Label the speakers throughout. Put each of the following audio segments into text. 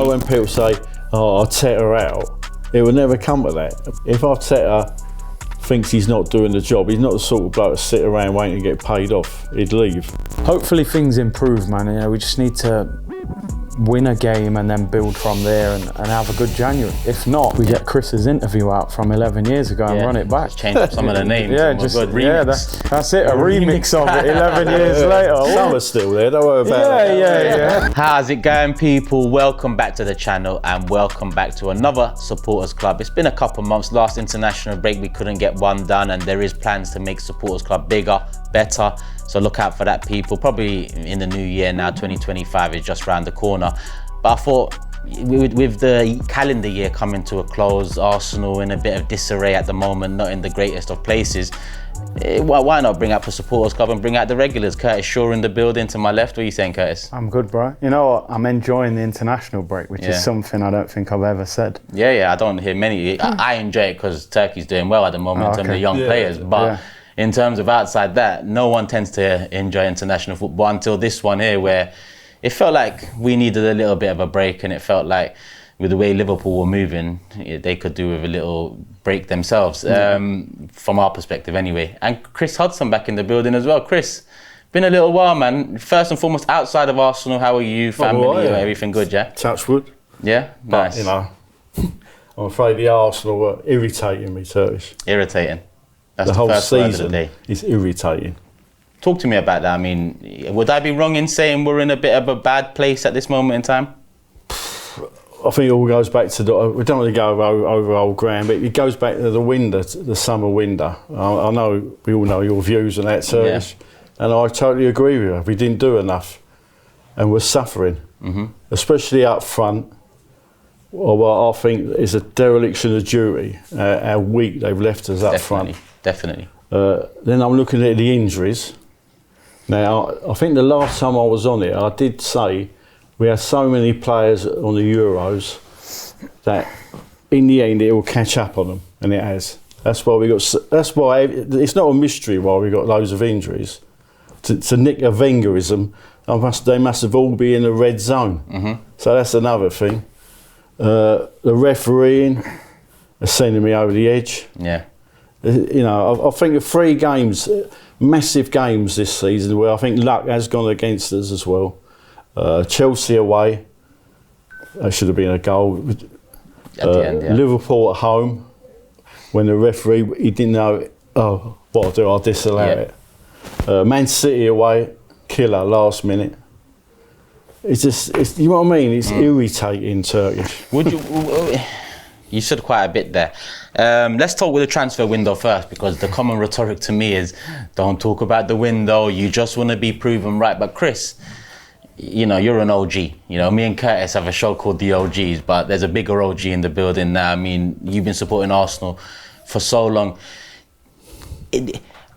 Speaker 1: know when people say, oh, Arteta out, it will never come to that. If Arteta thinks he's not doing the job, he's not the sort of bloke to sit around waiting to get paid off. He'd leave.
Speaker 2: Hopefully things improve, man. You know, we just need to win a game and then build from there and have a good January. If not, we get Chris's interview out from 11 years ago and run it back.
Speaker 3: Just change up some of the names.
Speaker 2: That's it. A remix of it 11 years later.
Speaker 1: Some are still there, don't worry about that.
Speaker 2: Yeah.
Speaker 3: How's it going, people? Welcome back to the channel and welcome back to another Supporters Club. It's been a couple months. Last international break, we couldn't get one done, and there is plans to make Supporters Club bigger, better. So look out for that, people. Probably in the new year now, 2025 is just around the corner. But I thought, with the calendar year coming to a close, Arsenal in a bit of disarray at the moment, not in the greatest of places, why not bring out the Supporters Club and bring out the regulars? Curtis Shaw in the building to my left. What are you saying, Curtis?
Speaker 2: I'm good, bro. You know what? I'm enjoying the international break, which is something I don't think I've ever said.
Speaker 3: Yeah, I don't hear many. I enjoy it because Turkey's doing well at the moment in terms of young players. But in terms of outside that, no one tends to enjoy international football until this one here, where it felt like we needed a little bit of a break, and it felt like with the way Liverpool were moving, they could do with a little break themselves, from our perspective anyway. And Chris Hudson back in the building as well. Chris, been a little while, man. First and foremost, outside of Arsenal, how are you, family, everything good, yeah?
Speaker 1: Touch wood.
Speaker 3: Yeah, nice.
Speaker 1: But, you know, I'm afraid the Arsenal were irritating me, Turkish.
Speaker 3: Irritating. That's
Speaker 1: the whole
Speaker 3: first word of the
Speaker 1: season
Speaker 3: day.
Speaker 1: is irritating.
Speaker 3: Talk to me about that. I mean, would I be wrong in saying we're in a bit of a bad place at this moment in time?
Speaker 1: I think it all goes back to we don't want to go over old ground, but it goes back to the window, the summer window. I know we all know your views on that, Turkish, and I totally agree with you. We didn't do enough, and we're suffering, especially up front. Well, I think it's a dereliction of duty, how weak they've left us up front.
Speaker 3: Definitely.
Speaker 1: Then I'm looking at the injuries. Now, I think the last time I was on it, I did say we had so many players on the Euros that in the end it will catch up on them, and it has. That's why it's not a mystery why we got loads of injuries. To nick a Wengerism, they must have all been in the red zone. So that's another thing. The refereeing is sending me over the edge.
Speaker 3: Yeah.
Speaker 1: You know, I think of 3 games, massive games this season where I think luck has gone against us as well. Chelsea away, that should have been a goal.
Speaker 3: At the end, yeah.
Speaker 1: Liverpool at home, when the referee, he didn't know, what I'll do, I'll disallow it. Man City away, killer, last minute. It's you know what I mean? It's irritating, Turkish.
Speaker 3: You said quite a bit there. Let's talk with the transfer window first, because the common rhetoric to me is, don't talk about the window, you just want to be proven right. But Chris, you know, you're an OG. You know, me and Curtis have a show called The OGs, but there's a bigger OG in the building now. I mean, you've been supporting Arsenal for so long.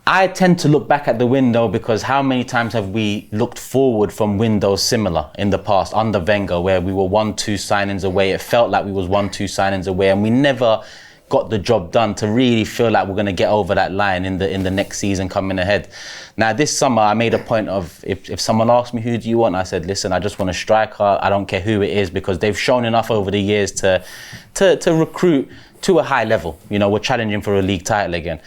Speaker 3: I tend to look back at the window because how many times have we looked forward from windows similar in the past under Wenger, where we were 1-2 signings away. It felt like we was 1-2 signings away, and we never got the job done to really feel like we're going to get over that line in the next season coming ahead. Now this summer I made a point of, if someone asked me who do you want, I said, listen, I just want a striker. I don't care who it is, because they've shown enough over the years to recruit to a high level. You know, we're challenging for a league title again.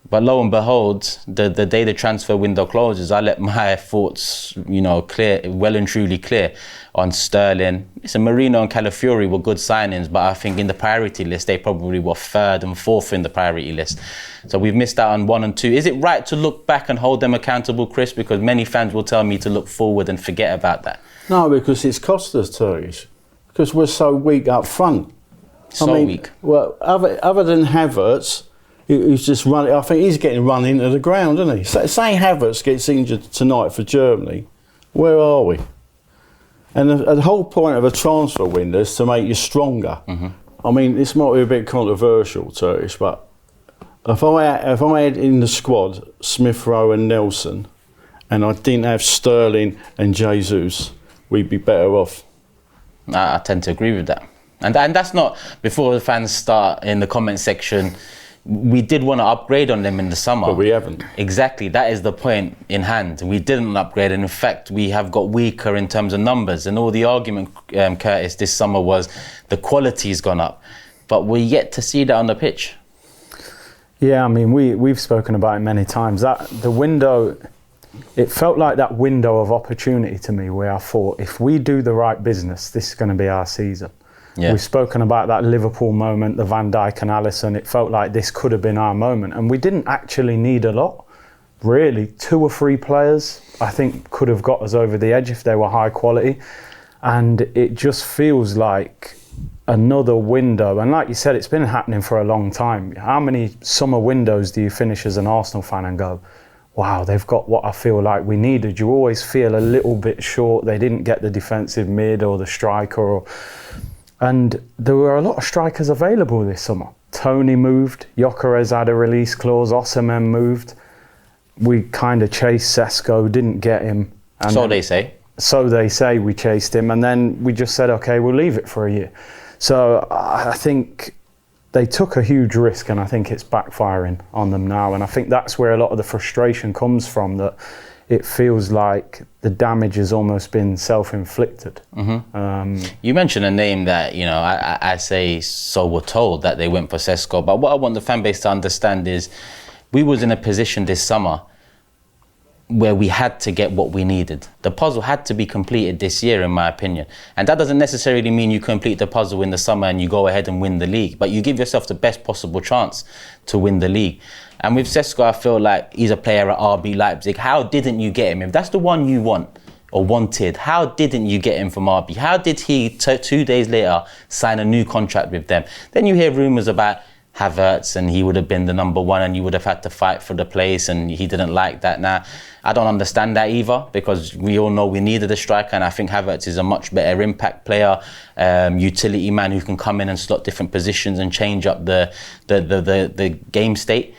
Speaker 3: But lo and behold, the day the transfer window closes, I let my thoughts, you know, well and truly clear on Sterling. Listen, Marino and Calafiori were good signings, but I think in the priority list, they probably were 3rd and 4th in the priority list. So we've missed out on 1 and 2. Is it right to look back and hold them accountable, Chris? Because many fans will tell me to look forward and forget about that.
Speaker 1: No, because it's cost us, Turkish. Because we're so weak up front.
Speaker 3: Weak.
Speaker 1: Well, other than Havertz, who's just running, I think he's getting run into the ground, isn't he? Say Havertz gets injured tonight for Germany, where are we? And the whole point of a transfer window is to make you stronger. I mean, this might be a bit controversial, Turkish, but if I had in the squad Smith Rowe and Nelson, and I didn't have Sterling and Jesus, we'd be better off.
Speaker 3: I tend to agree with that. And that's not, before the fans start in the comment section, we did want to upgrade on them in the summer.
Speaker 1: But we haven't.
Speaker 3: Exactly, that is the point in hand. We didn't upgrade, and in fact, we have got weaker in terms of numbers. And all the argument, Curtis, this summer was the quality's gone up. But we're yet to see that on the pitch.
Speaker 2: Yeah, I mean, we've spoken about it many times. That the window, it felt like that window of opportunity to me where I thought, if we do the right business, this is going to be our season. Yeah. We've spoken about that Liverpool moment, the Van Dijk and Alisson. It felt like this could have been our moment. And we didn't actually need a lot, really. 2 or 3 players, I think, could have got us over the edge if they were high quality. And it just feels like another window. And like you said, it's been happening for a long time. How many summer windows do you finish as an Arsenal fan and go, wow, they've got what I feel like we needed? You always feel a little bit short. They didn't get the defensive mid or the striker. And there were a lot of strikers available this summer. Tony moved, Gyökeres had a release clause, Osimhen moved. We kind of chased Sesko, didn't get him. And
Speaker 3: so they say.
Speaker 2: So they say, we chased him, and then we just said, okay, we'll leave it for a year. So I think they took a huge risk, and I think it's backfiring on them now. And I think that's where a lot of the frustration comes from, that it feels like the damage has almost been self-inflicted.
Speaker 3: Mm-hmm. You mentioned a name that, you know, I say so we're told that they went for Sesko, but what I want the fan base to understand is we was in a position this summer where we had to get what we needed. The puzzle had to be completed this year, in my opinion. And that doesn't necessarily mean you complete the puzzle in the summer and you go ahead and win the league, but you give yourself the best possible chance to win the league. And with Sesko, I feel like he's a player at RB Leipzig. How didn't you get him? If that's the one you want or wanted, how didn't you get him from RB? How did he 2 days later sign a new contract with them? Then you hear rumours about Havertz, and he would have been the number 1 and you would have had to fight for the place, and he didn't like that. Now, I don't understand that either, because we all know we needed a striker, and I think Havertz is a much better impact player, utility man who can come in and slot different positions and change up the game state.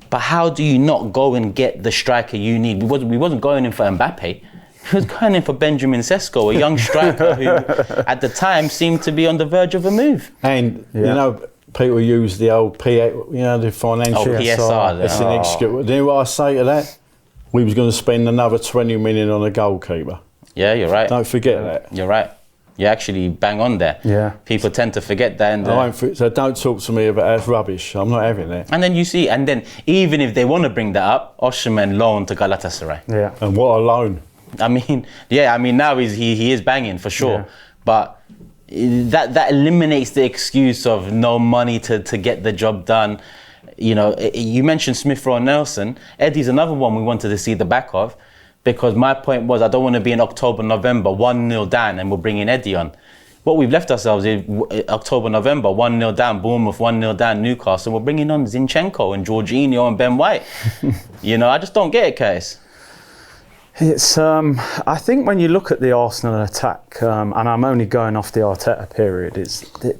Speaker 3: But how do you not go and get the striker you need? We wasn't going in for Mbappe. He was going in for Benjamin Sesko, a young striker who at the time seemed to be on the verge of a move.
Speaker 1: And, you know, people use the old the financial
Speaker 3: PSR.
Speaker 1: It's an excuse. Do you know what I say to that? We was going to spend another 20 million on a goalkeeper.
Speaker 3: Yeah, you're right.
Speaker 1: Don't forget that.
Speaker 3: You're right. You actually bang on there.
Speaker 2: Yeah.
Speaker 3: People tend to forget that. And,
Speaker 1: so don't talk to me about that's rubbish. I'm not having that.
Speaker 3: And then you see, and then even if they want to bring that up, Osimhen loan to Galatasaray.
Speaker 2: Yeah.
Speaker 1: And what a loan.
Speaker 3: I mean, now he is banging for sure. Yeah. But that eliminates the excuse of no money to get the job done. You know, you mentioned Smith Rowe Nelson. Eddie's another one we wanted to see the back of, because my point was I don't want to be in October, November 1-0 down and we're bringing Eddie on. What we've left ourselves is October, November 1-0 down, Bournemouth 1-0 down, Newcastle. We're bringing on Zinchenko and Jorginho and Ben White. You know, I just don't get it, Curtis.
Speaker 2: It's I think when you look at the Arsenal attack, and I'm only going off the Arteta period,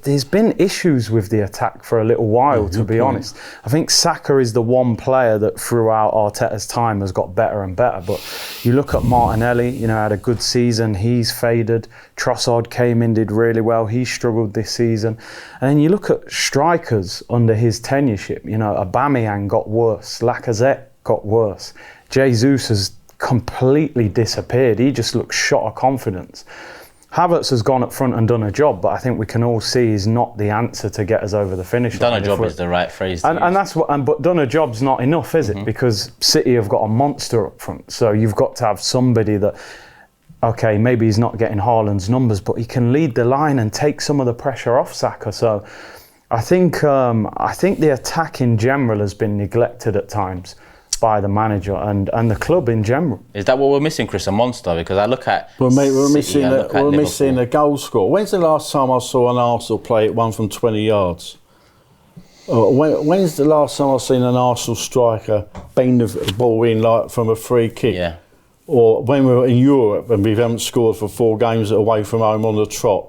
Speaker 2: there's been issues with the attack for a little while, to be honest. I think Saka is the one player that throughout Arteta's time has got better and better. But you look at Martinelli, you know, had a good season, he's faded. Trossard came in, did really well, he struggled this season. And then you look at strikers under his tenureship, you know, Aubameyang got worse, Lacazette got worse, Jesus has completely disappeared. He just looks shot of confidence. Havertz has gone up front and done a job, but I think we can all see he's not the answer to get us over the finish line.
Speaker 3: Done a job is the right phrase to use.
Speaker 2: And that's what. But done a job's not enough, is it? Because City have got a monster up front, so you've got to have somebody that. Okay, maybe he's not getting Haaland's numbers, but he can lead the line and take some of the pressure off Saka. So I think the attack in general has been neglected at times by the manager and the club in general.
Speaker 3: Is that what we're missing, Chris? A monster? Because I look at
Speaker 1: we're missing a goal scorer. When's the last time I saw an Arsenal play it one from 20 yards? When's the last time I've seen an Arsenal striker bang the ball in like from a free kick?
Speaker 3: Yeah.
Speaker 1: Or when we were in Europe and we haven't scored for 4 games away from home on the trot,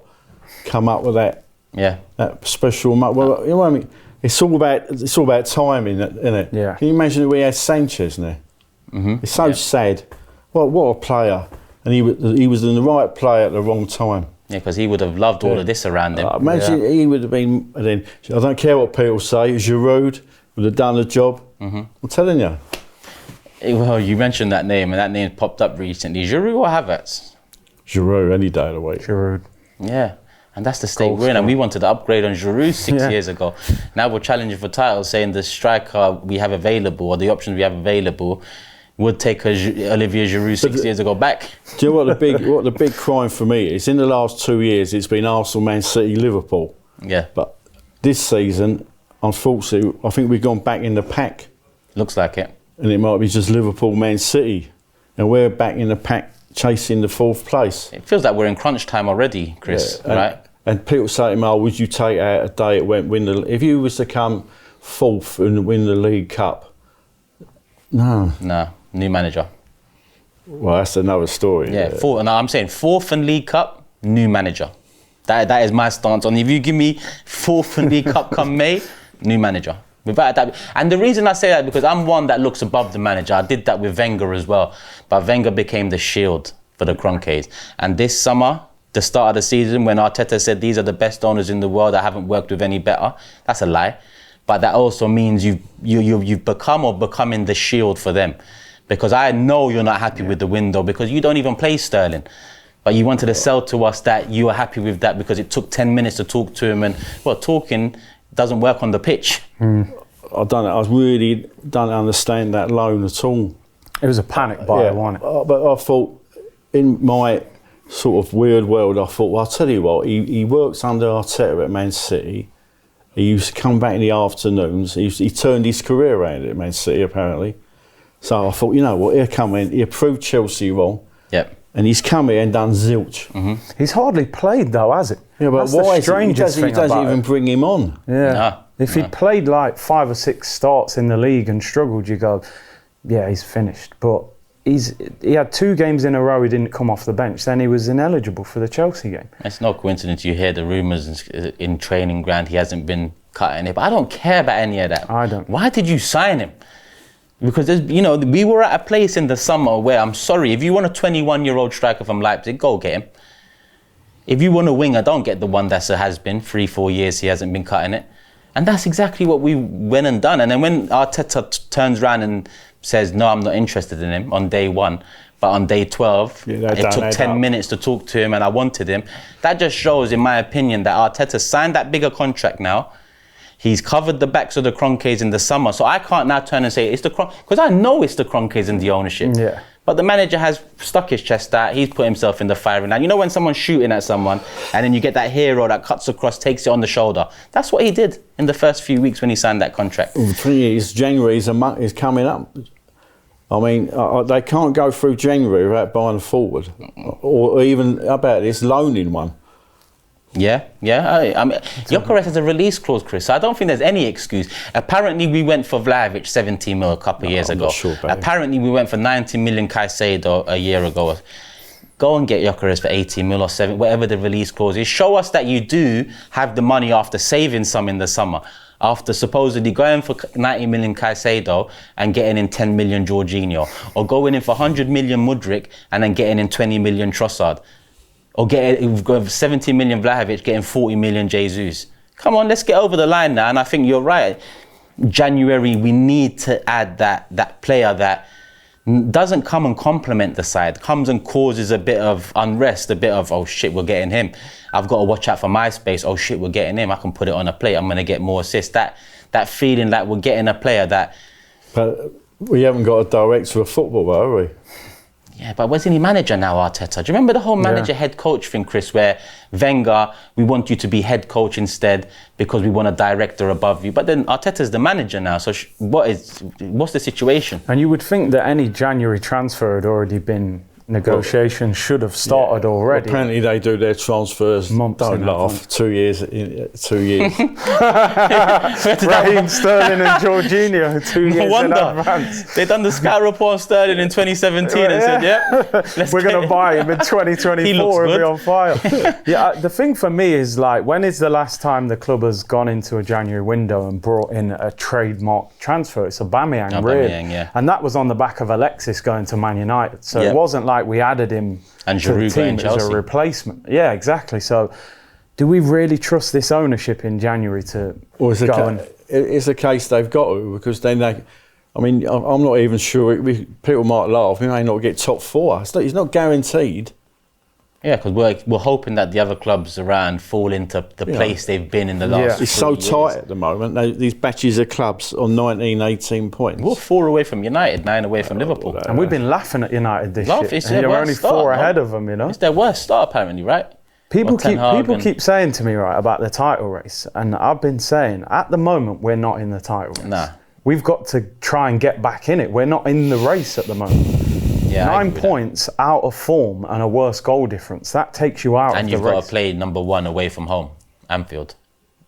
Speaker 1: come up with that.
Speaker 3: Yeah.
Speaker 1: That special. Well, you know what I mean. It's all about timing, isn't it?
Speaker 2: Yeah.
Speaker 1: Can you imagine if we had Sanchez now? It's so sad. What a player, and he was the right player at the wrong time.
Speaker 3: Yeah, because he would have loved all of this around him.
Speaker 1: Imagine he would have been. And then I don't care what people say. Giroud would have done the job. I'm telling you.
Speaker 3: Well, you mentioned that name, and that name popped up recently. Giroud or Havertz?
Speaker 1: Giroud any day of the week.
Speaker 2: Giroud.
Speaker 3: Yeah. And that's the state we're in. And we wanted to upgrade on Giroud 6 years ago. Now we're challenging for titles, saying the striker we have available, or the options we have available, would take Olivier Giroud 6 years ago back.
Speaker 1: Do you know what the big crime for me is? In the last 2 years, it's been Arsenal, Man City, Liverpool.
Speaker 3: Yeah.
Speaker 1: But this season, unfortunately, I think we've gone back in the pack.
Speaker 3: Looks like it.
Speaker 1: And it might be just Liverpool, Man City. And we're back in the pack chasing the 4th place.
Speaker 3: It feels like we're in crunch time already, Chris, right?
Speaker 1: And people say to me, would you take out a day it went win the... If you was to come 4th and win the League Cup, no.
Speaker 3: No, new manager.
Speaker 1: Well, that's another story.
Speaker 3: Yeah, I'm saying 4th and League Cup, new manager. That is my stance on. If you give me 4th and League Cup come May, new manager. Without that, and the reason I say that because I'm one that looks above the manager. I did that with Wenger as well, but Wenger became the shield for the Kroenkes. And this summer, the start of the season, when Arteta said these are the best owners in the world, I haven't worked with any better. That's a lie, but that also means you've become or becoming the shield for them. Because I know you're not happy with the window because you don't even play Sterling. But you wanted to sell to us that you were happy with that because it took 10 minutes to talk to him, and well, talking doesn't work on the pitch.
Speaker 1: I really don't understand that loan at all.
Speaker 2: It was a panic buy, wasn't it?
Speaker 1: But I thought, in my sort of weird world, I thought, well, I'll tell you what, he works under Arteta at Man City. He used to come back in the afternoons. He turned his career around at Man City, apparently. So I thought, you know what, he proved Chelsea wrong.
Speaker 3: Yep.
Speaker 1: And he's come here and done zilch.
Speaker 2: He's hardly played though, has it?
Speaker 1: Yeah, but
Speaker 2: that's
Speaker 1: why
Speaker 2: the strangest thing
Speaker 1: he doesn't even bring him on?
Speaker 2: Yeah. If he'd played like 5 or 6 starts in the league and struggled, you go, yeah, he's finished. But he had 2 games in a row he didn't come off the bench. Then he was ineligible for the Chelsea game.
Speaker 3: It's no coincidence you hear the rumours in training ground he hasn't been cutting it. But I don't care about any of that.
Speaker 2: I don't.
Speaker 3: Why did you sign him? Because we were at a place in the summer where, I'm sorry, if you want a 21-year-old striker from Leipzig, go get him. If you want a winger, don't get the one that's a has-been. 3-4 years he hasn't been cutting it. And that's exactly what we went and done. And then when Arteta turns around and says, no, I'm not interested in him on day 1, but on day 12, it took 10 minutes to talk to him and I wanted him. That just shows, in my opinion, that Arteta signed that bigger contract now. He's covered the backs of the Kroenkes in the summer. So I can't now turn and say it's the Kroenkes, because I know it's the Kroenkes in the ownership.
Speaker 2: Yeah.
Speaker 3: But the manager has stuck his chest out. He's put himself in the firing line. You know when someone's shooting at someone and then you get that hero that cuts across, takes it on the shoulder? That's what he did in the first few weeks when he signed that contract.
Speaker 1: The thing is, January is coming up. I mean, they can't go through January without buying a forward. Or even, how about this, loaning one.
Speaker 3: Yeah. I mean, Gyökeres has a release clause, Chris. So I don't think there's any excuse. Apparently, we went for Vlahovic 17 mil a couple of years ago.
Speaker 1: Not sure about
Speaker 3: Apparently, we went for 90 million Caicedo a year ago. Go and get Gyökeres for 18 mil or 7, whatever the release clause is. Show us that you do have the money after saving some in the summer. After supposedly going for 90 million Caicedo and getting in 10 million Jorginho. Or going in for 100 million Mudryk and then getting in 20 million Trossard. Or we've got 70 million Vlahovic, getting 40 million Jesus. Come on, let's get over the line now. And I think you're right. January, we need to add that player that doesn't come and complement the side, comes and causes a bit of unrest, a bit of, oh shit, we're getting him. I've got to watch out for my space. Oh shit, we're getting him. I can put it on a plate. I'm going to get more assists. That feeling that we're getting a player that...
Speaker 1: But we haven't got a director of football, have we?
Speaker 3: Yeah, but wasn't he manager now, Arteta? Do you remember the whole manager-head coach thing, Chris, where Wenger, we want you to be head coach instead because we want a director above you. But then Arteta's the manager now, so what's the situation?
Speaker 2: And you would think that any January transfer had already been... Negotiations should have started already.
Speaker 1: Well, apparently they do their transfers. Don't laugh. 2 years. 2 years.
Speaker 2: Raheem Sterling and Jorginho 2 years in advance.
Speaker 3: They done the scout report on Sterling in 2017 and said, "Yeah,
Speaker 2: we're going to buy him in 2024 and be on fire." The thing for me is like, when is the last time the club has gone into a January window and brought in a trademark transfer? It's Aubameyang, really.
Speaker 3: Yeah.
Speaker 2: And that was on the back of Alexis going to Man United. So it wasn't like like we added him
Speaker 3: And
Speaker 2: to the
Speaker 3: Giroud
Speaker 2: team
Speaker 3: in
Speaker 2: as
Speaker 3: Chelsea.
Speaker 2: a replacement. Yeah, exactly. So, do we really trust this ownership in January to
Speaker 1: Or it's
Speaker 2: go and...
Speaker 1: it's a case they've got to, because then they. I mean, I'm not even sure. People might laugh. He may not get top 4. He's not guaranteed.
Speaker 3: Yeah, because we're hoping that the other clubs around fall into the place they've been in the last.
Speaker 2: Yeah.
Speaker 1: It's so
Speaker 3: 3 years.
Speaker 1: tight at the moment. These batches of clubs on 19, 18 points.
Speaker 3: We're 4 away from United, 9 away from Liverpool.
Speaker 2: And we've been laughing at United this
Speaker 3: Love,
Speaker 2: year.
Speaker 3: it's
Speaker 2: And
Speaker 3: their
Speaker 2: we're
Speaker 3: worst
Speaker 2: only
Speaker 3: start,
Speaker 2: 4
Speaker 3: man.
Speaker 2: ahead of them, you know.
Speaker 3: It's their worst start, apparently, right?
Speaker 2: People
Speaker 3: Or Ten Hag and-
Speaker 2: keep saying to me, right, about the title race, and I've been saying, at the moment, we're not in the title race.
Speaker 3: Nah.
Speaker 2: We've got to try and get back in it. We're not in the race at the moment.
Speaker 3: Yeah, I
Speaker 2: 9
Speaker 3: agree with that.
Speaker 2: points out of form and a worse goal difference. That takes you out
Speaker 3: And
Speaker 2: of
Speaker 3: you've
Speaker 2: the race.
Speaker 3: got to play number 1 away from home, Anfield.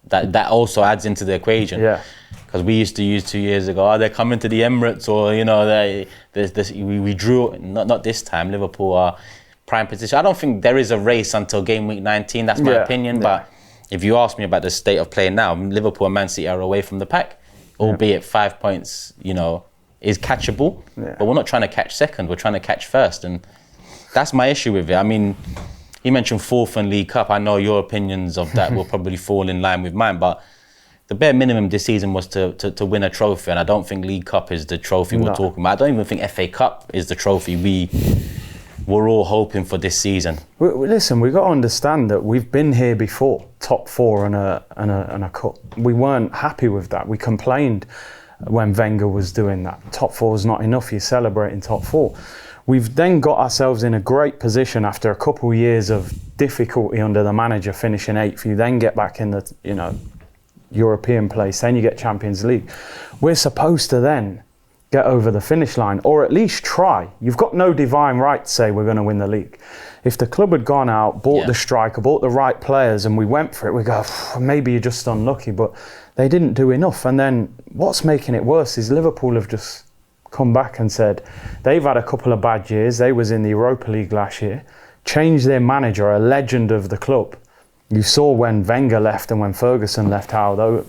Speaker 3: That also adds into the equation.
Speaker 2: Yeah.
Speaker 3: Because we used to use 2 years ago, they're coming to the Emirates, or you know, we drew. Not this time. Liverpool are prime position. I don't think there is a race until game week 19. That's my
Speaker 2: Yeah,
Speaker 3: opinion.
Speaker 2: yeah.
Speaker 3: But if you ask me about the state of play now, Liverpool and Man City are away from the pack, albeit 5 points. You know, is catchable.
Speaker 2: Yeah.
Speaker 3: But we're not trying to catch second. We're trying to catch first, and that's my issue with it. I mean, you mentioned 4th and League Cup. I know your opinions of that will probably fall in line with mine, but the bare minimum this season was to win a trophy, and I don't think League Cup is the trophy we're talking about. I don't even think FA Cup is the trophy we were all hoping for this season.
Speaker 2: Listen, we've got to understand that we've been here before, top 4 and a cup. We weren't happy with that. We complained when Wenger was doing that. Top 4 is not enough. You're celebrating top 4. We've then got ourselves in a great position after a couple of years of difficulty under the manager, finishing 8th. You then get back in the, you know, European place, then you get Champions League. We're supposed to then get over the finish line, or at least try. You've got no divine right to say we're going to win the league. If the club had gone out, bought the striker, bought the right players, and we went for it, we go, maybe you're just unlucky, but they didn't do enough. And then what's making it worse is Liverpool have just come back and said they've had a couple of bad years. They was in the Europa League last year, changed their manager, a legend of the club. You saw when Wenger left and when Ferguson left how those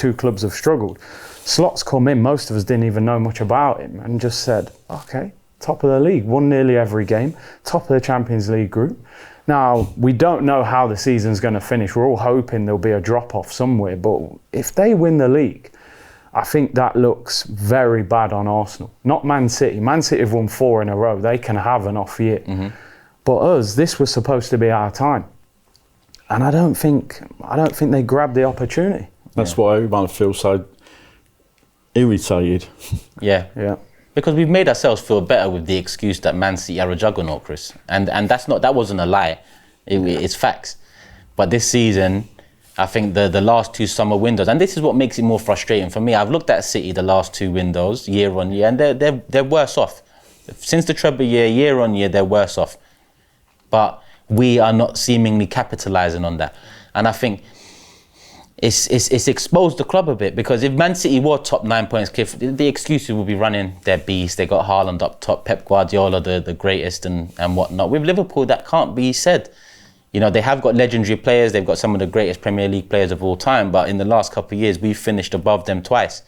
Speaker 2: 2 clubs have struggled. Slot's come in, most of us didn't even know much about him, and just said, okay, top of the league, won nearly every game, top of the Champions League group. Now, we don't know how the season's going to finish. We're all hoping there'll be a drop-off somewhere, but if they win the league, I think that looks very bad on Arsenal. Not Man City. Man City have won 4 in a row. They can have an off year. Mm-hmm. But us, this was supposed to be our time. And I don't think they grabbed the opportunity.
Speaker 1: That's why everyone feels so irritated.
Speaker 3: Yeah. Because we've made ourselves feel better with the excuse that Man City are a juggernaut, Chris. And that wasn't a lie. It's facts. But this season, I think the last 2 summer windows, and this is what makes it more frustrating for me. I've looked at City the last 2 windows, year on year, and they're worse off. Since the treble year on year, they're worse off. But we are not seemingly capitalising on that. And I think it's exposed the club a bit, because if Man City were top 9 points clear, the excuses will be running their beast. They got Haaland up top, Pep Guardiola the greatest and whatnot. With Liverpool, that can't be said. You know, they have got legendary players. They've got some of the greatest Premier League players of all time. But in the last couple of years, we've finished above them twice.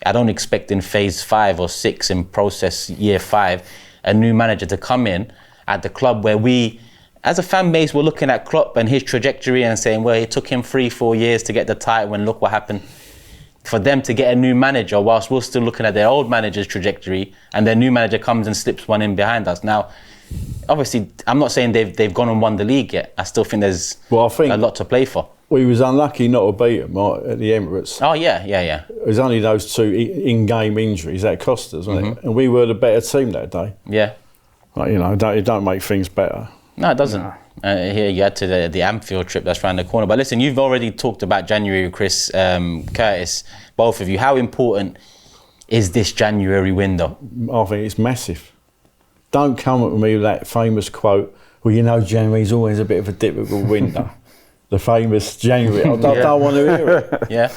Speaker 3: I don't expect in phase 5 or 6 in process year 5, a new manager to come in at the club where we, as a fan base, we're looking at Klopp and his trajectory and saying, well, it took him 3-4 years to get the title and look what happened. For them to get a new manager whilst we're still looking at their old manager's trajectory, and their new manager comes and slips one in behind us. Now, obviously, I'm not saying they've gone and won the league yet. I still think there's a lot to play for.
Speaker 1: We was unlucky not to beat them at the Emirates.
Speaker 3: Oh, yeah.
Speaker 1: It was only those 2 in-game injuries that cost us, wasn't it? And we were the better team that day.
Speaker 3: Yeah.
Speaker 1: Like, you know, it don't make things better.
Speaker 3: No, it doesn't. Here you add to the Anfield trip that's around the corner. But listen, you've already talked about January, Chris, Curtis, both of you. How important is this January window?
Speaker 1: I think it's massive. Don't come up with me with that famous quote, well, you know, January's always a bit of a difficult window. The famous January. I don't want to hear it.
Speaker 3: Yeah.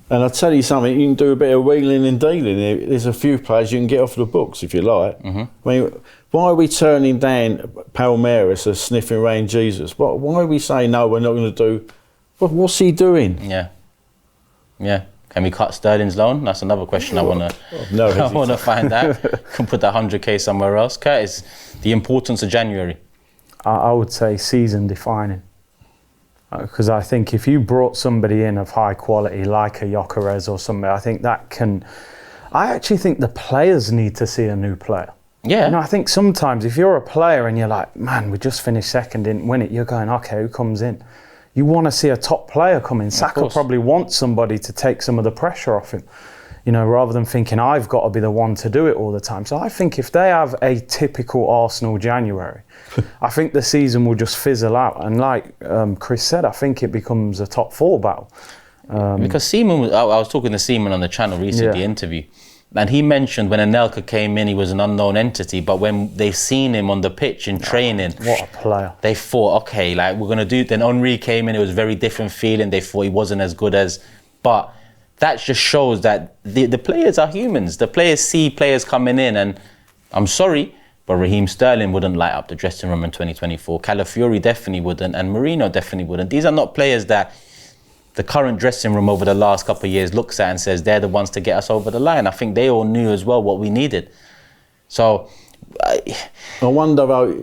Speaker 1: And I'll tell you something, you can do a bit of wheeling and dealing. There's a few players you can get off the books if you like. Mm-hmm. I mean, why are we turning down Palmeiras as sniffing around Jesus? Why are we saying, no, we're not going to do... What's he doing?
Speaker 3: Yeah. Can we cut Sterling's loan? That's another question I want to find out. Can put that 100k somewhere else. Curtis, the importance of January.
Speaker 2: I would say season defining. Because I think if you brought somebody in of high quality, like a Gyökeres or somebody, I think that can... I actually think the players need to see a new player.
Speaker 3: Yeah.
Speaker 2: You know, I think sometimes if you're a player and you're like, man, we just finished second, didn't win it, you're going, okay, who comes in? You want to see a top player come in. Saka probably wants somebody to take some of the pressure off him, you know, rather than thinking, I've got to be the one to do it all the time. So I think if they have a typical Arsenal January, I think the season will just fizzle out. And like Chris said, I think it becomes a top 4 battle.
Speaker 3: Because Seaman, I was talking to Seaman on the channel recently, the interview, and he mentioned when Anelka came in, he was an unknown entity, but when they seen him on the pitch in training,
Speaker 2: what a player.
Speaker 3: They thought, okay, like we're going to do it. Then Henry came in, it was a very different feeling. They thought he wasn't as good as, but that just shows that the players are humans. The players see players coming in, and I'm sorry, but Raheem Sterling wouldn't light up the dressing room in 2024. Calafiori definitely wouldn't, and Mourinho definitely wouldn't. These are not players that the current dressing room over the last couple of years looks at and says they're the ones to get us over the line. I think they all knew as well what we needed. So
Speaker 1: I wonder about,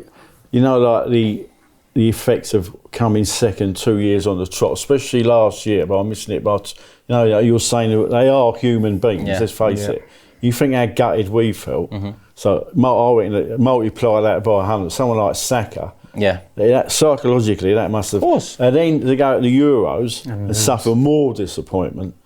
Speaker 1: you know, like the effects of coming second 2 years on the trot, especially last year, but I'm missing it. But you know, you're saying that they are human beings. Let's face it. You think how gutted we felt. So multiply that by 100. Someone like Saka.
Speaker 3: Yeah.
Speaker 1: That, psychologically, that must have...
Speaker 3: Of course.
Speaker 1: And then they go to the Euros and suffer more disappointment.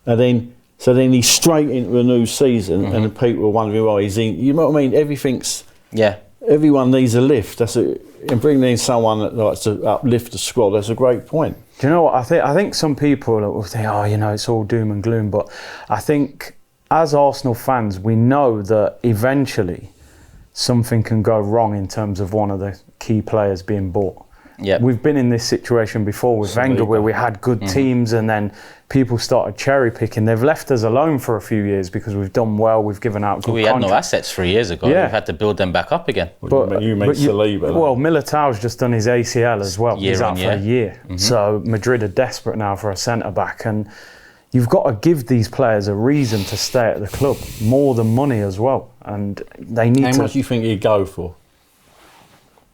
Speaker 1: And then he's straight into a new season and the people are wondering why he's in... You know what I mean? Everything's...
Speaker 3: Yeah.
Speaker 1: Everyone needs a lift. And bringing in someone that likes to uplift the squad, that's a great point.
Speaker 2: Do you know what? I think some people will think, oh, you know, it's all doom and gloom. But I think as Arsenal fans, we know that eventually something can go wrong in terms of one of the key players being bought.
Speaker 3: Yeah,
Speaker 2: we've been in this situation before with Wenger, where we had good teams and then people started cherry picking. They've left us alone for a few years because we've done well. We've given out good
Speaker 3: contracts. We had no assets 3 years ago.
Speaker 2: Yeah.
Speaker 3: We've had to build them back up again.
Speaker 1: You mean Saliba?
Speaker 2: Well, Militao's just done his ACL as well. He's out for a year. So Madrid are desperate now for a centre back, and you've got to give these players a reason to stay at the club, more than money as well. And they need
Speaker 1: How much do you think he'd go for?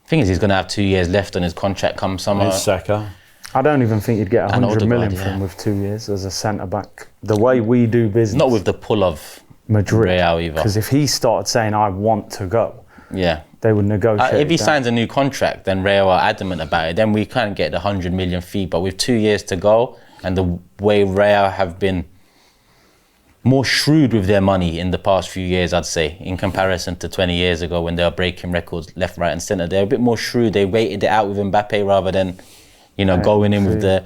Speaker 3: Thing is, he's going to have 2 years left on his contract come summer.
Speaker 1: Saka.
Speaker 2: I don't even think you'd get 100 million from him with 2 years as a centre back. The way we do business.
Speaker 3: Not with the pull of
Speaker 2: Madrid.
Speaker 3: Real either.
Speaker 2: Because if he started saying, I want to go, they would negotiate.
Speaker 3: If he signs a new contract, then Real are adamant about it. Then we can't get the 100 million fee. But with 2 years to go, and the way Real have been more shrewd with their money in the past few years, I'd say, in comparison to 20 years ago when they were breaking records left, right and centre. They're a bit more shrewd. They waited it out with Mbappe rather than, you know, going in with the...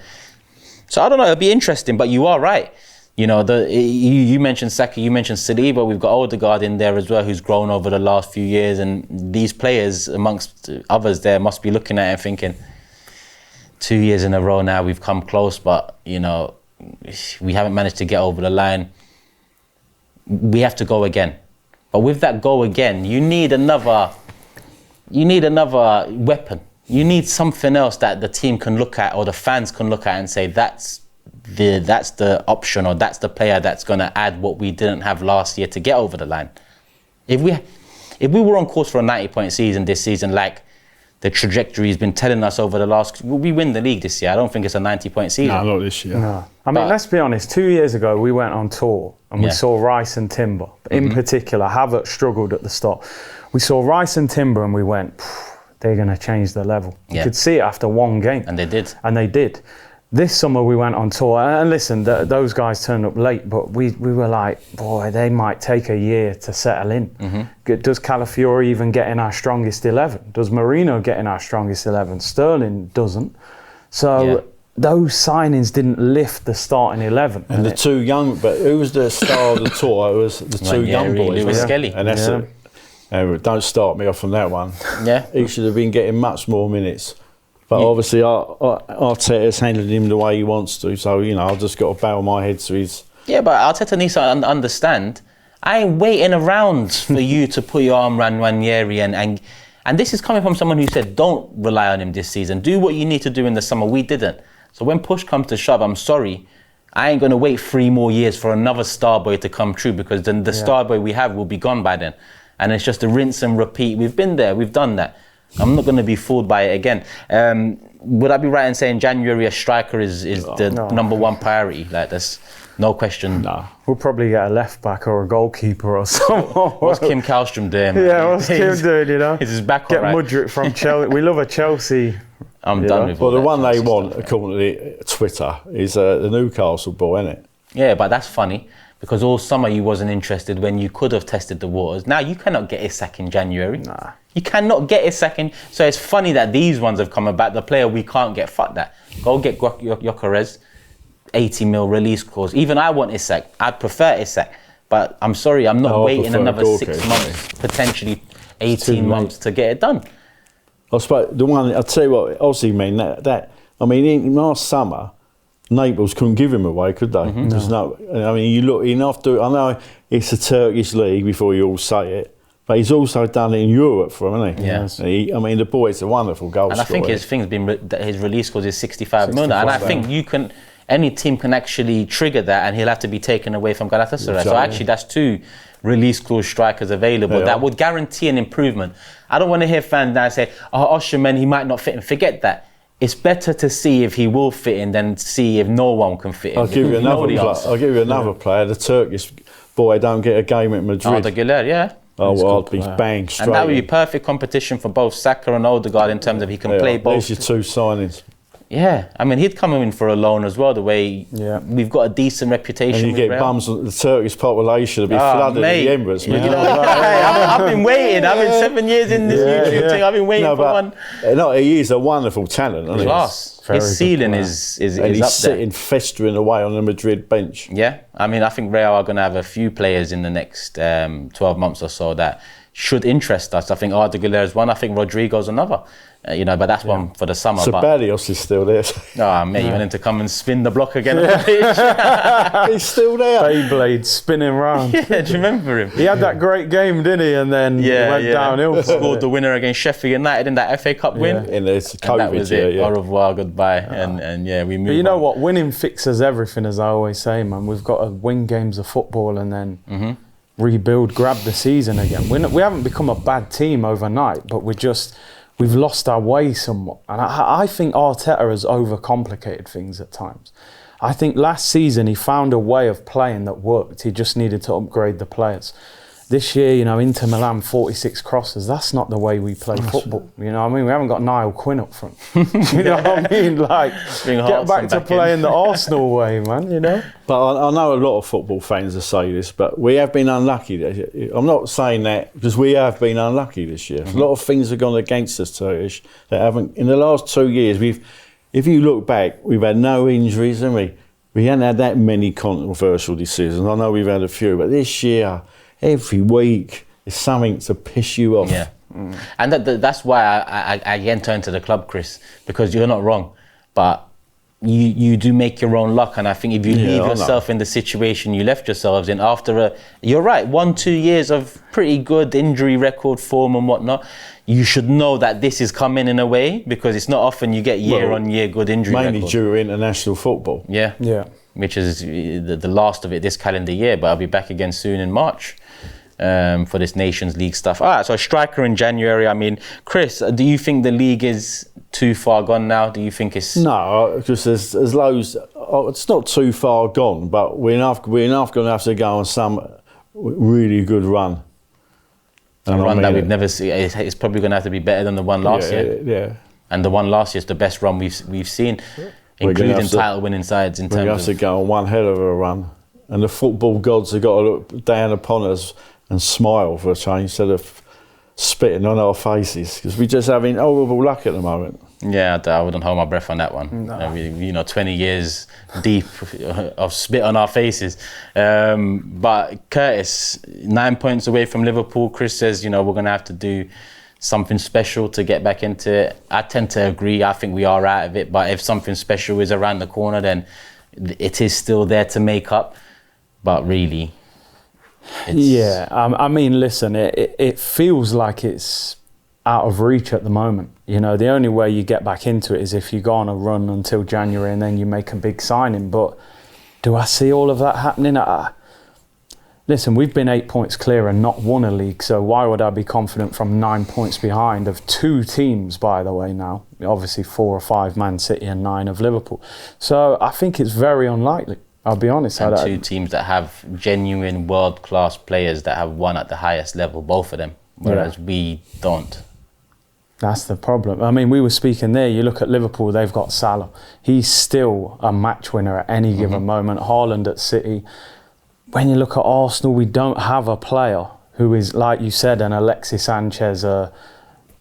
Speaker 3: So I don't know, it'll be interesting, but you are right. You know, you mentioned Saka, you mentioned Saliba, we've got Odegaard in there as well, who's grown over the last few years, and these players, amongst others there, must be looking at it and thinking, 2 years in a row now, we've come close, but, you know, we haven't managed to get over the line. We have to go again. But with that go again, you need another weapon. You need something else that the team can look at or the fans can look at and say, that's the option, or that's the player that's going to add what we didn't have last year to get over the line. If we were on course for a 90-point season this season, like the trajectory has been telling us over the last... We win the league this year. I don't think it's a 90-point season.
Speaker 1: No, not this year.
Speaker 2: No. I mean, let's be honest. 2 years ago, we went on tour and we saw Rice and Timber. In particular, Havertz struggled at the start. We saw Rice and Timber and we went, they're going to change the level. You could see it after one game.
Speaker 3: And they did.
Speaker 2: And they did. This summer we went on tour, and listen, those guys turned up late, but we were like, boy, they might take a year to settle in. Does Calafiori even get in our strongest 11? Does Mourinho get in our strongest 11? Sterling doesn't. So those signings didn't lift the starting 11.
Speaker 1: And the two young, but who was the star of the tour? It was the two young boys.
Speaker 3: Lewis Skelly.
Speaker 1: And that's don't start me off on that one.
Speaker 3: Yeah.
Speaker 1: He should have been getting much more minutes. But obviously, Arteta's handling him the way he wants to. So, you know, I've just got to bow my head to his...
Speaker 3: Yeah, but Arteta needs to understand, I ain't waiting around for you to put your arm around Ranieri. And this is coming from someone who said, don't rely on him this season. Do what you need to do in the summer. We didn't. So when push comes to shove, I'm sorry, I ain't going to wait 3 more years for another star boy to come true, because then the star boy we have will be gone by then. And it's just a rinse and repeat. We've been there, we've done that. I'm not going to be fooled by it again. Would I be right in saying January a striker is the number 1 priority? Like, that's no question.
Speaker 1: No.
Speaker 2: We'll probably get a left back or a goalkeeper or someone.
Speaker 3: What's Kim Kallstrom doing?
Speaker 2: Yeah, what's Kim doing, you know?
Speaker 3: Is his back
Speaker 2: Get
Speaker 3: all right?
Speaker 2: Mudryk from Chelsea. We love a Chelsea.
Speaker 3: I'm done with
Speaker 1: Well,
Speaker 3: all
Speaker 1: the
Speaker 3: that
Speaker 1: one they
Speaker 3: Chelsea
Speaker 1: want,
Speaker 3: stuff,
Speaker 1: according to Twitter, is the Newcastle boy, isn't it?
Speaker 3: Yeah, but that's funny, because all summer you wasn't interested when you could have tested the waters. Now you cannot get Isak in January.
Speaker 2: Nah.
Speaker 3: You cannot get Isak in. So it's funny that these ones have come about. The player we can't get, fuck that. Go get Gyökeres, 80 mil release clause. Even I want Isak. I'd prefer Isak. But I'm sorry, I'm not waiting another 6 months, potentially 18 months to get it done.
Speaker 1: I suppose the one, I'll tell you what, Aussie mean, in last summer, Naples couldn't give him away, could they? There's no. I mean, you look enough to. I know it's a Turkish league before you all say it, but he's also done it in Europe for him, hasn't he?
Speaker 3: Yeah.
Speaker 1: I mean, the boy's a wonderful goal
Speaker 3: And I think
Speaker 1: scorer.
Speaker 3: his thing's been his release clause is 65 million, and I think any team can actually trigger that, and he'll have to be taken away from Galatasaray. So actually, that's 2 release clause strikers available that would guarantee an improvement. I don't want to hear fans now say, "Oh, Osimhen, he might not fit in." Forget that. It's better to see if he will fit in than see if no one can fit in.
Speaker 1: I'll give you another player. The Turkish boy don't get a game at Madrid.
Speaker 3: Arda Güler, yeah.
Speaker 1: I'll be bang straight.
Speaker 3: And that would be perfect competition for both Saka and Odegaard in terms of he can play both.
Speaker 1: There's your 2 signings.
Speaker 3: Yeah, I mean, he'd come in for a loan as well, the way we've got a decent reputation.
Speaker 1: And you
Speaker 3: with
Speaker 1: get
Speaker 3: Real.
Speaker 1: bums, the Turkish population will be flooded
Speaker 3: mate.
Speaker 1: in the Emirates.
Speaker 3: You know, I've been waiting. I've been 7 years in this YouTube thing. I've been waiting for one.
Speaker 1: No, he is a wonderful talent, isn't he?
Speaker 3: Class. His ceiling is
Speaker 1: and
Speaker 3: up
Speaker 1: he's
Speaker 3: there.
Speaker 1: sitting festering away on the Madrid bench.
Speaker 3: Yeah, I mean, I think Real are going to have a few players in the next 12 months or so that should interest us. I think Arda Güler is one. I think Rodrigo's another. But that's one for the summer.
Speaker 1: So Barrios is still there.
Speaker 3: Mate, you want him to come and spin the block again on the pitch?
Speaker 1: He's still there.
Speaker 2: Beyblade spinning round.
Speaker 3: Yeah, do you remember him?
Speaker 2: He had that great game, didn't he? And then he went downhill.
Speaker 3: Scored the winner against Sheffield United in that FA Cup win.
Speaker 1: In the COVID,
Speaker 3: and that was it. Au revoir, goodbye. And we moved
Speaker 2: But you know
Speaker 3: on.
Speaker 2: what? Winning fixes everything, as I always say, man. We've got to win games of football and then rebuild, grab the season again. We haven't become a bad team overnight, but we've lost our way somewhat. And I think Arteta has overcomplicated things at times. I think last season he found a way of playing that worked. He just needed to upgrade the players. This year, Inter Milan, 46 crosses. That's not the way we play football. You know what I mean? We haven't got Niall Quinn up front. You know what I mean? Like, get back to playing the Arsenal way, man, you know?
Speaker 1: But I know a lot of football fans will say this, but we have been unlucky. I'm not saying that because we have been unlucky this year. A lot of things have gone against us, Turkish, that haven't. In the last 2 years, if you look back, we've had no injuries, haven't we? We haven't had that many controversial decisions. I know we've had a few, but this year, every week, there's something to piss you off.
Speaker 3: Yeah. And that's why I enter into the club, Chris, because you're not wrong. But you do make your own luck. And I think if you leave yourself in the situation you left yourselves in after you're right, 1-2 years of pretty good injury record form and whatnot, you should know that this is coming in a way, because it's not often you get year-on-year good injury record.
Speaker 1: Mainly due to international football.
Speaker 3: Yeah. Which is the last of it this calendar year, but I'll be back again soon in March. For this Nations League stuff. All right, so striker in January. I mean, Chris, do you think the league is too far gone now? Do you think it's...
Speaker 1: No, because there's loads... it's not too far gone, but we're enough going to have to go on some really good run.
Speaker 3: A run that we've never seen. It's probably going to have to be better than the one last year.
Speaker 1: Yeah.
Speaker 3: And the one last year is the best run we've seen, including title-winning sides in terms of...
Speaker 1: We have to go on one hell of a run. And the football gods have got to look down upon us and smile for a change instead of spitting on our faces, because we're just having horrible luck at the moment.
Speaker 3: Yeah, I wouldn't hold my breath on that one. No. 20 years deep of spit on our faces. But Curtis, 9 points away from Liverpool. Chris says, we're going to have to do something special to get back into it. I tend to agree. I think we are out of it. But if something special is around the corner, then it is still there to make up. But really...
Speaker 2: I mean, listen, it feels like it's out of reach at the moment. The only way you get back into it is if you go on a run until January and then you make a big signing. But Do I see all of that happening? Listen, we've been 8 points clear and not won a league, so why would I be confident from 9 points behind of 2 teams, by the way, now? Obviously 4 or 5 Man City and 9 of Liverpool. So I think it's very unlikely, I'll be honest.
Speaker 3: And 2 teams that have genuine world-class players that have won at the highest level, both of them, whereas we don't.
Speaker 2: That's the problem. I mean, we were speaking there, you look at Liverpool, they've got Salah. He's still a match winner at any given moment. Haaland at City. When you look at Arsenal, we don't have a player who is, like you said, an Alexis Sanchez, a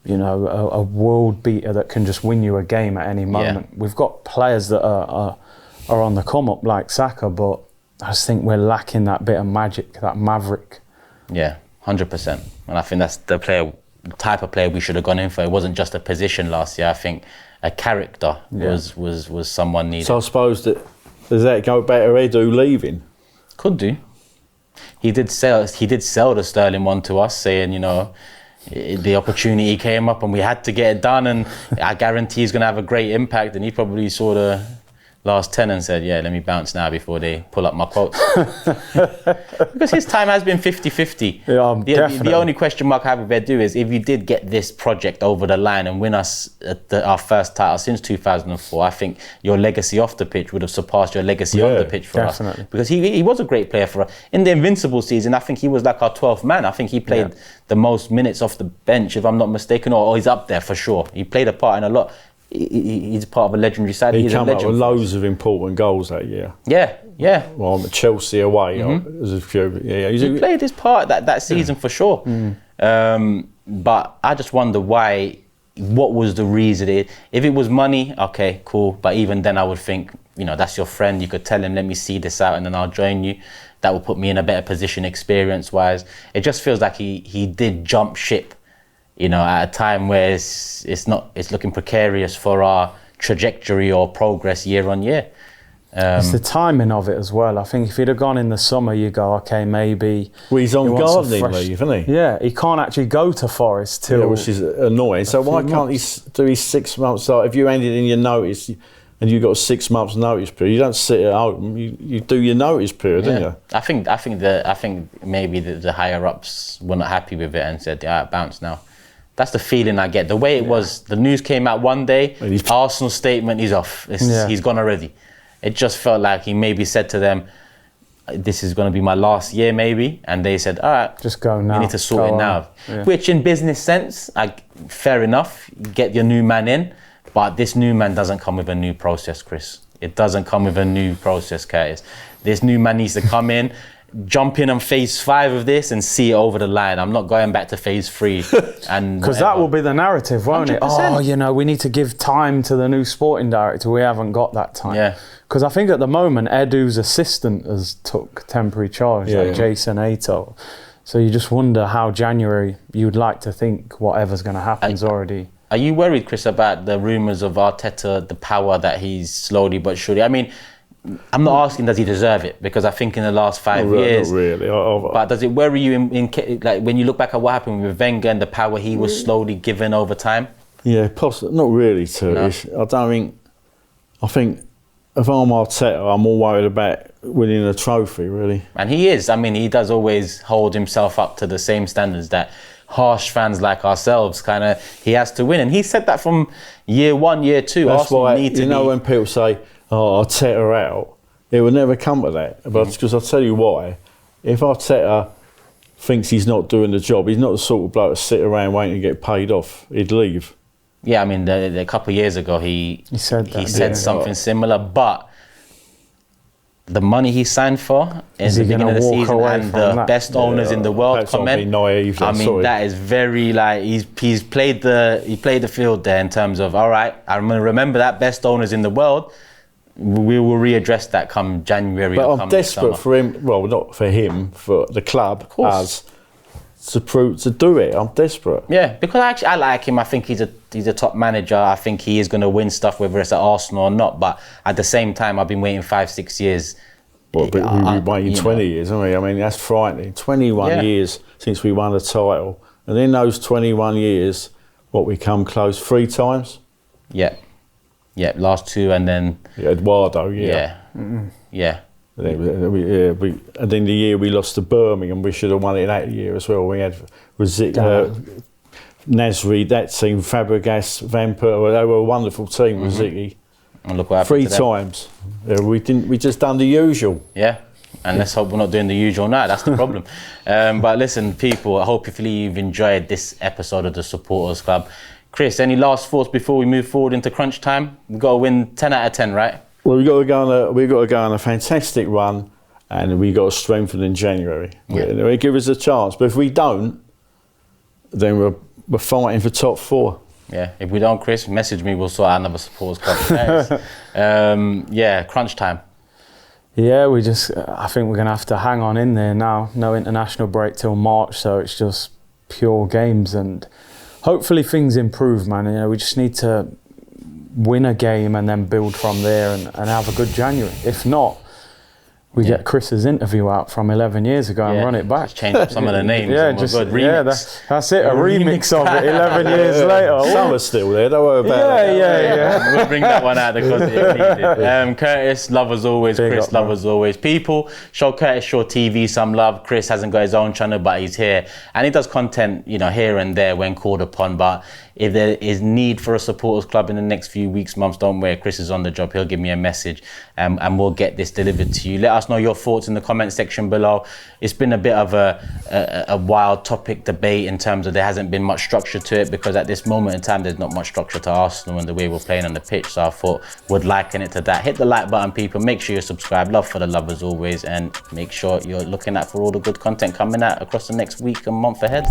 Speaker 2: world beater that can just win you a game at any moment. Yeah. We've got players that are on the come up like Saka, but I just think we're lacking that bit of magic, that maverick.
Speaker 3: Yeah, 100%. And I think that's the type of player we should have gone in for. It wasn't just a position last year. I think a character was someone needed.
Speaker 1: So I suppose does that go back to Edu leaving?
Speaker 3: Could do. He did sell the Sterling one to us, saying, the opportunity came up and we had to get it done, and I guarantee he's going to have a great impact. And he probably saw the last 10 and said, yeah, let me bounce now before they pull up my quotes. Because his time has been 50-50.
Speaker 2: Yeah,
Speaker 3: the only question mark I have with Edu is if you did get this project over the line and win us our first title since 2004, I think your legacy off the pitch would have surpassed your legacy on the pitch for us. Because he was a great player for us. In the Invincible season, I think he was like our 12th man. I think he played the most minutes off the bench, if I'm not mistaken, or he's up there for sure. He played a part in a lot. He's part of a legendary side.
Speaker 1: He came up with loads of important goals that year.
Speaker 3: Yeah.
Speaker 1: Well, I'm at Chelsea away. There's a few. Yeah,
Speaker 3: he played his part that season for sure. But I just wonder what was the reason? If it was money, okay, cool. But even then, I would think, that's your friend. You could tell him, let me see this out, and then I'll join you. That would put me in a better position experience-wise. It just feels like he did jump ship. At a time where it's looking precarious for our trajectory or progress year on year.
Speaker 2: It's the timing of it as well. I think if he'd have gone in the summer, you go, okay, maybe.
Speaker 1: Well, he's on gardening leave, isn't he?
Speaker 2: Yeah, he can't actually go to Forest till.
Speaker 1: Yeah, which is annoying. So why can't he do his 6 months? So if you ended in your notice and you got a 6 months notice period, you don't sit at home. You do your notice period, don't you?
Speaker 3: I think maybe the higher ups were not happy with it and said, yeah, bounce now. That's the feeling I get. The way it was, the news came out one day, Arsenal statement, he's off. He's gone already. It just felt like he maybe said to them, this is going to be my last year maybe. And they said, all right,
Speaker 2: just go now.
Speaker 3: We need to sort it now. Yeah. Which in business sense, fair enough, get your new man in. But this new man doesn't come with a new process, Chris. It doesn't come with a new process, Curtis. This new man needs to come in, jump in on phase 5 of this and see it over the line. I'm not going back to phase 3.
Speaker 2: Because that will be the narrative, won't 100%. It? Oh, we need to give time to the new sporting director. We haven't got that time.
Speaker 3: Yeah.
Speaker 2: Because I think at the moment, Edu's assistant has took temporary charge, Jason Ato. So you just wonder how January, you'd like to think whatever's going to happen is already...
Speaker 3: Are you worried, Chris, about the rumours of Arteta, the power that he's slowly but surely... I mean, I'm not asking does he deserve it, because I think in the last 5 years...
Speaker 1: Not really.
Speaker 3: But does it worry you like when you look back at what happened with Wenger and the power he was slowly given over time?
Speaker 1: Yeah, possibly. Not really, Turkish. No. I think if I'm Arteta, I'm more worried about winning a trophy, really.
Speaker 3: And he is. I mean, he does always hold himself up to the same standards that harsh fans like ourselves he has to win. And he said that from year 1, year 2.
Speaker 1: That's why, when people say, oh, Arteta out, it will never come to that. But because I'll tell you why. If Arteta thinks he's not doing the job, he's not the sort of bloke to sit around waiting to get paid off. He'd leave.
Speaker 3: Yeah, I mean, a couple of years ago, he said something similar, but the money he signed for in the beginning of the season and the best owners in the world comment.
Speaker 1: Naive,
Speaker 3: that is very he's played the field there in terms of, all right, I'm going to remember that, best owners in the world. We will readdress that come January.
Speaker 1: But I'm desperate for him. Well, not for him, for the club to do it. I'm desperate.
Speaker 3: Yeah, because I like him. I think he's a top manager. I think he is going to win stuff, whether it's at Arsenal or not. But at the same time, I've been waiting 5-6 years.
Speaker 1: Well, but we've been waiting 20 years, haven't we? I mean, that's frightening. 21 years since we won the title. And in those 21 years, we come close 3 times?
Speaker 3: Yeah. Yeah, last 2 and then...
Speaker 1: Eduardo,
Speaker 3: Yeah.
Speaker 1: And then the year we lost to Birmingham, we should have won it that year as well. We had Nasri, that team, Fabregas, Van Persie. They were a wonderful team with Ziggy.
Speaker 3: And look what happened
Speaker 1: 3
Speaker 3: to them.
Speaker 1: times. We just done the usual.
Speaker 3: Yeah. And let's hope we're not doing the usual now. That's the problem. But listen, people, I hope you've enjoyed this episode of the Supporters Club. Chris, any last thoughts before we move forward into crunch time? We've got to win 10 out of 10, right?
Speaker 1: Well, we've got to go on a fantastic run, and we've got to strengthen in January. They give us a chance, but if we don't, then we're fighting for top 4.
Speaker 3: Yeah, if we don't, Chris, message me. We'll sort out another Supporters Club. Yeah, crunch time.
Speaker 2: Yeah, I think we're going to have to hang on in there now. No international break till March, so it's just pure games, and hopefully things improve, man. We just need to win a game and then build from there and have a good January. If not, we get Chris's interview out from 11 years ago and run it back.
Speaker 3: Just change up some of the names.
Speaker 2: That's it. A remix of it 11 years later.
Speaker 1: Some are still there. Don't worry about that.
Speaker 2: Yeah.
Speaker 3: We'll bring that one out because it needed. Curtis, love as always.
Speaker 2: Big
Speaker 3: Chris,
Speaker 2: up,
Speaker 3: love
Speaker 2: man.
Speaker 3: as always. People, show Curtis Shaw TV some love. Chris hasn't got his own channel, but he's here. And he does content, here and there when called upon. But if there is need for a Supporters Club in the next few weeks, months, don't worry. Chris is on the job. He'll give me a message and we'll get this delivered to you. Let us know your thoughts in the comment section below. It's been a bit of a wild topic debate in terms of there hasn't been much structure to it, because at this moment in time there's not much structure to Arsenal and the way we're playing on the pitch. So I thought we'd liken it to that. Hit the like button, people. Make sure you subscribe. Love for the love as always, and make sure you're looking out for all the good content coming out across the next week and month ahead.